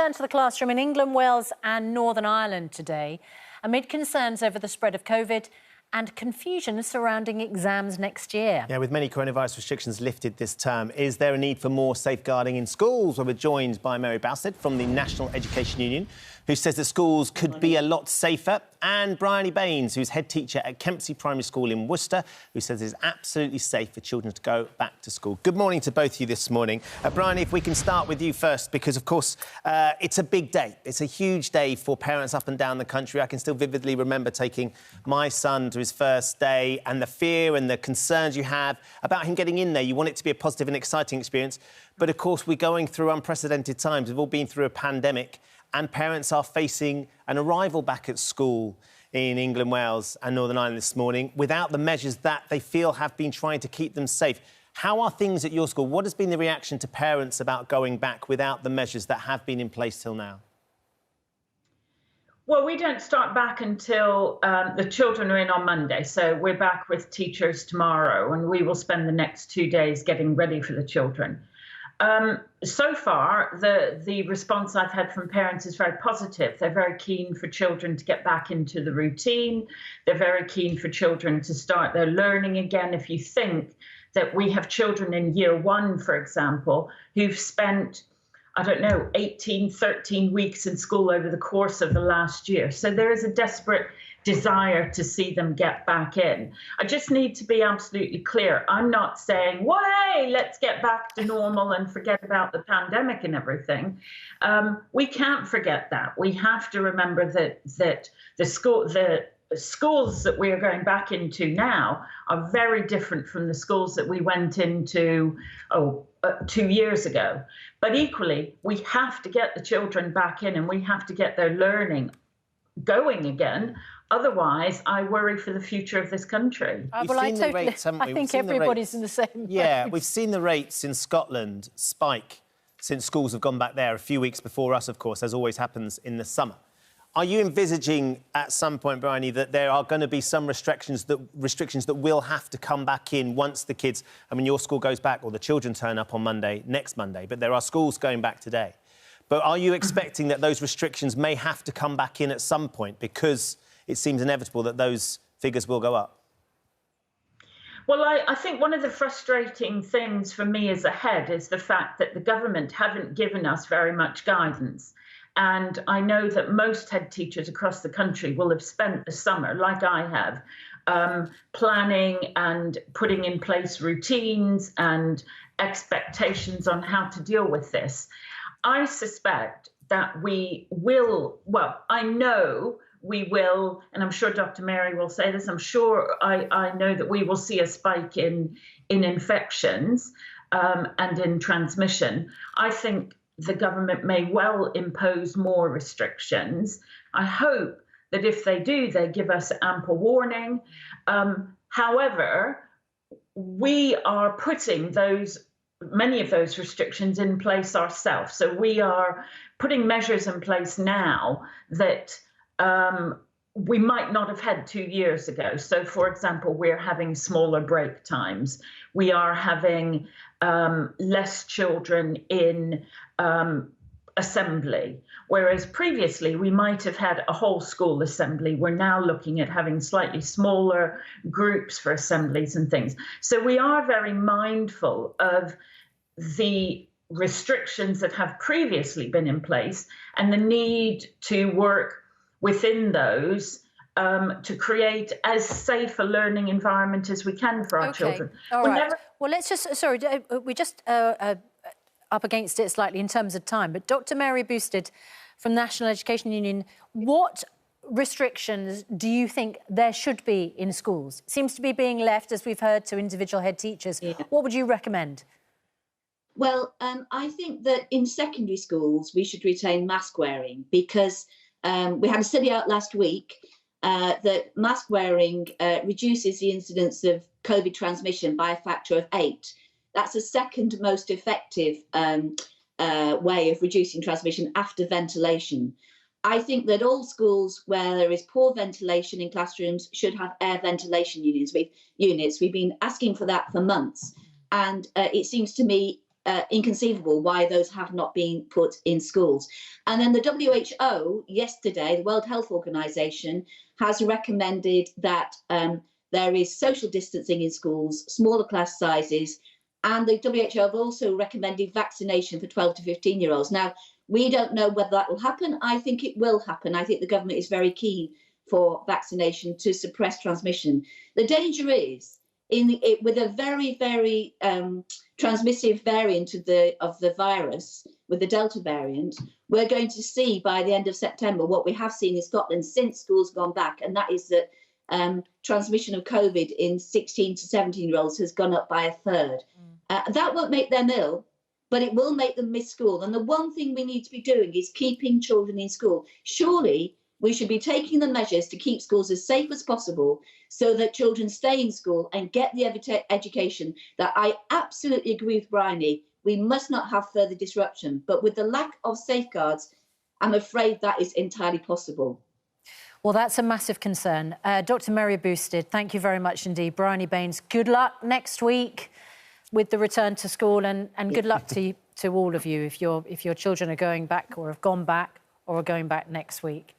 returned to the classroom in England, Wales and Northern Ireland today amid concerns over the spread of COVID and confusion surrounding exams next year. Yeah, with many coronavirus restrictions lifted this term, is there a need for more safeguarding in schools? Well, we're joined by Mary Bowsett from the National Education Union, who says that schools could be a lot safer, and Bryony Baines, who's head teacher at Kempsey Primary School in Worcester, who says it's absolutely safe for children to go back to school. Good morning to both of you this morning. Bryony, if we can start with you first, because, of course, it's a big day. It's a huge day for parents up and down the country. I can still vividly remember taking my son to his first day and the fear and the concerns you have about him getting in there. You want it to be a positive and exciting experience. But, of course, we're going through unprecedented times. We've all been through a pandemic, and parents are facing an arrival back at school in England, Wales and Northern Ireland this morning without the measures that they feel have been trying to keep them safe. How are things at your school? What has been the reaction to parents about going back without the measures that have been in place till now? Well, we don't start back until the children are in on Monday. So we're back with teachers tomorrow, and we will spend the next 2 days getting ready for the children. So far, the response I've had from parents is very positive. They're very keen for children to get back into the routine. They're very keen for children to start their learning again. If you think that we have children in year one, for example, who've spent, I don't know, 18, 13 weeks in school over the course of the last year. So there is a desperate desire to see them get back in. I just need to be absolutely clear. I'm not saying, well, hey, let's get back to normal and forget about the pandemic and everything. We can't forget that. We have to remember that the schools that we are going back into now are very different from the schools that we went into 2 years ago. But equally, we have to get the children back in, and we have to get their learning going again. Otherwise, I worry for the future of this country. Well, I think everybody's in the same boat. Yeah, we've seen the rates in Scotland spike since schools have gone back there a few weeks before us, of course, as always happens in the summer. Are you envisaging at some point, Bryony, that there are going to be some restrictions that will have to come back in once the kids... I mean, your school goes back, or the children turn up on next Monday, but there are schools going back today. But are you expecting that those restrictions may have to come back in at some point because it seems inevitable that those figures will go up? Well, I think one of the frustrating things for me as a head is the fact that the government haven't given us very much guidance. And I know that most head teachers across the country will have spent the summer, like I have, planning and putting in place routines and expectations on how to deal with this. I suspect that we will, well, I know we will, and I'm sure Dr. Mary will say this, I know that we will see a spike in infections and in transmission. I think the government may well impose more restrictions. I hope that if they do, they give us ample warning. However, we are putting many of those restrictions in place ourselves. So we are putting measures in place now that we might not have had 2 years ago. So, for example, we're having smaller break times. We are having less children in assembly, whereas previously we might have had a whole school assembly. We're now looking at having slightly smaller groups for assemblies and things. So we are very mindful of the restrictions that have previously been in place and the need to work within those to create as safe a learning environment as we can for our children. All right. Well, let's just... Sorry, we're just up against it slightly in terms of time. But Dr. Mary Bowsett from the National Education Union, what restrictions do you think there should be in schools? It seems to be being left, as we've heard, to individual head teachers. Yeah. What would you recommend? Well, I think that in secondary schools we should retain mask wearing because we had a study out last week that mask wearing reduces the incidence of COVID transmission by a factor of 8. That's the second most effective way of reducing transmission after ventilation. I think that all schools where there is poor ventilation in classrooms should have air ventilation units. We've been asking for that for months. And it seems to me inconceivable why those have not been put in schools. And then the WHO yesterday, the World Health Organization, has recommended that there is social distancing in schools, smaller class sizes, and the WHO have also recommended vaccination for 12 to 15-year-olds. Now, we don't know whether that will happen. I think it will happen. I think the government is very keen for vaccination to suppress transmission. The danger is, with a very, very transmissive variant of the virus, with the Delta variant, we're going to see by the end of September what we have seen in Scotland since schools have gone back, and that is that transmission of COVID in 16 to 17-year-olds has gone up by a third. That won't make them ill, but it will make them miss school. And the one thing we need to be doing is keeping children in school. Surely we should be taking the measures to keep schools as safe as possible so that children stay in school and get the education that I absolutely agree with Bryony. We must not have further disruption. But with the lack of safeguards, I'm afraid that is entirely possible. Well, that's a massive concern. Dr. Mary Boosted, thank you very much indeed. Bryony Baines, good luck next week with the return to school, and good luck to all of you if your children are going back or have gone back or are going back next week.